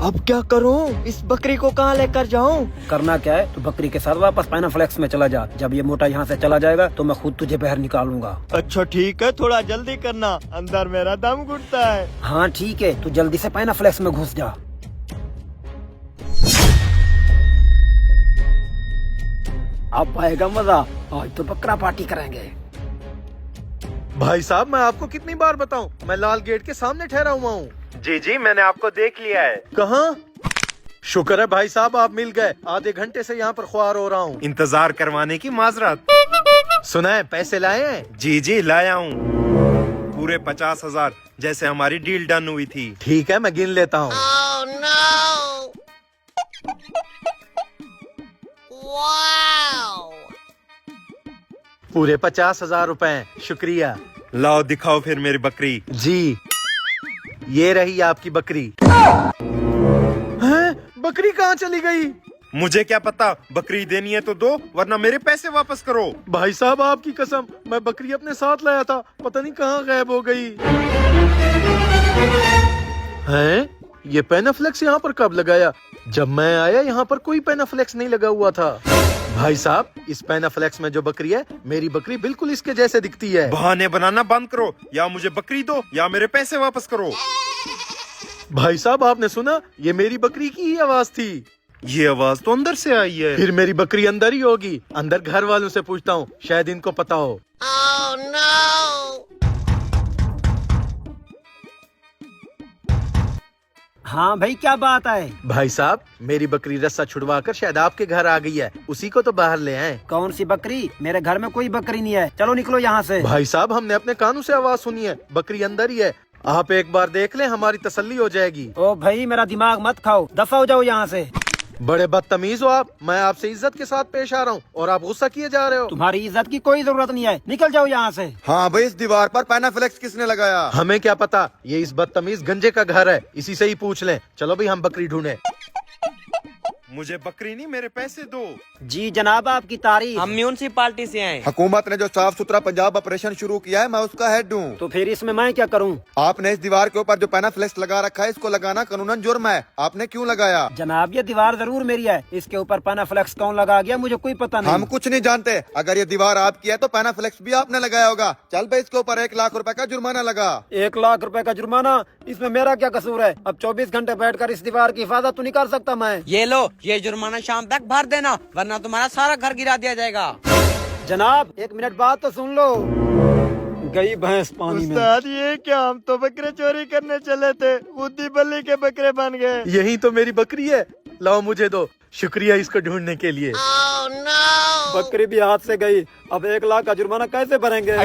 अब क्या करूं? इस बकरी को कहाँ लेकर जाऊं? करना क्या है, तो बकरी के साथ वापस पैनाफ्लेक्स में चला जा। जब ये मोटा यहाँ से चला जाएगा तो मैं खुद तुझे बाहर निकालूंगा। अच्छा ठीक है, थोड़ा जल्दी करना, अंदर मेरा दम घुटता है। हाँ ठीक है, तू जल्दी से पैनाफ्लेक्स में घुस जा। अब आएगा मजा, आज तो बकरा पार्टी करेंगे। भाई साहब मैं आपको कितनी बार बताऊं, मैं लाल गेट के सामने ठहरा हुआ हूँ। जी जी मैंने आपको देख लिया है। कहाँ? शुक्र है भाई साहब आप मिल गए, आधे घंटे से यहाँ पर ख्वार हो रहा हूँ। इंतजार करवाने की माजरत। सुना है पैसे लाए हैं? जी जी लाया हूँ, पूरे 50,000 जैसे हमारी डील डन हुई थी। ठीक है मैं गिन लेता हूँ। पूरे 50,000 रुपए, शुक्रिया। लाओ दिखाओ फिर मेरी बकरी। जी ये रही आपकी बकरी। हैं? बकरी कहाँ चली गई? मुझे क्या पता, बकरी देनी है तो दो, वरना मेरे पैसे वापस करो। भाई साहब आपकी कसम, मैं बकरी अपने साथ लाया था, पता नहीं कहाँ गायब हो गई। हैं? ये पैनाफ्लेक्स यहाँ पर कब लगाया? जब मैं आया यहाँ पर कोई पैनाफ्लेक्स नहीं लगा हुआ था। भाई साहब इस पैनाफ्लेक्स में जो बकरी है, मेरी बकरी बिल्कुल इसके जैसे दिखती है। बहाने बनाना बंद करो, या मुझे बकरी दो या मेरे पैसे वापस करो। भाई साहब आपने सुना, ये मेरी बकरी की ही आवाज थी। ये आवाज तो अंदर से आई है। फिर मेरी बकरी अंदर ही होगी। अंदर घर वालों से पूछता हूँ, शायद इनको पता हो। हाँ भाई क्या बात है? भाई साहब मेरी बकरी रस्सा छुड़वा कर शायद आपके घर आ गई है, उसी को तो बाहर ले आए। कौन सी बकरी? मेरे घर में कोई बकरी नहीं है, चलो निकलो यहाँ से। भाई साहब हमने अपने कानों से आवाज सुनी है, बकरी अंदर ही है। आप एक बार देख लें, हमारी तसल्ली हो जाएगी। ओ भाई मेरा दिमाग मत खाओ, दफा हो जाओ यहाँ से। बड़े बदतमीज हो आप, मैं आपसे इज्जत के साथ पेश आ रहा हूँ और आप गुस्सा किए जा रहे हो। तुम्हारी इज्जत की कोई जरूरत नहीं है, निकल जाओ यहाँ से। हाँ भाई इस दीवार पर पैनाफ्लेक्स किसने लगाया? हमें क्या पता, ये इस बदतमीज गंजे का घर है, इसी से ही पूछ लें। चलो भाई हम बकरी ढूंढे। मुझे बकरी नहीं, मेरे पैसे दो। जी जनाब आपकी तारीफ। हम म्यूनसिपालिटी से आए। हुकूमत ने जो साफ सुथरा पंजाब ऑपरेशन शुरू किया है, मैं उसका हेड हूँ। तो फिर इसमें मैं क्या करूँ? आपने इस दीवार के ऊपर जो पैनाफ्लेक्स लगा रखा है, इसको लगाना कानूनन जुर्म है। आपने क्यों लगाया? जनाब ये दीवार जरूर मेरी है, इसके ऊपर पैनाफ्लेक्स कौन लगा गया मुझे कोई पता नहीं। हम कुछ नहीं जानते, अगर ये दीवार आपकी है तो पैनाफ्लेक्स भी आपने लगाया होगा। चल भाई इसके ऊपर 1 लाख रुपए का जुर्माना लगा। 1 लाख रुपए का जुर्माना? इसमें मेरा क्या कसूर है? अब 24 घंटे बैठकर इस दीवार की हिफाजत तो नहीं कर सकता मैं। ये लो, ये जुर्माना शाम तक भर देना, वरना तुम्हारा सारा घर गिरा दिया जाएगा। जनाब 1 मिनट बात तो सुन लो। गई भैंस पानी में। उस्ताद ये क्या, हम तो बकरे चोरी करने चले थे, खुद ही बल्ली के बकरे बन गए। यही तो मेरी बकरी है, लाओ मुझे दो। शुक्रिया इसको ढूंढने के लिए। बकरी भी हाथ से गई, अब 1 लाख का जुर्माना कैसे भरेंगे?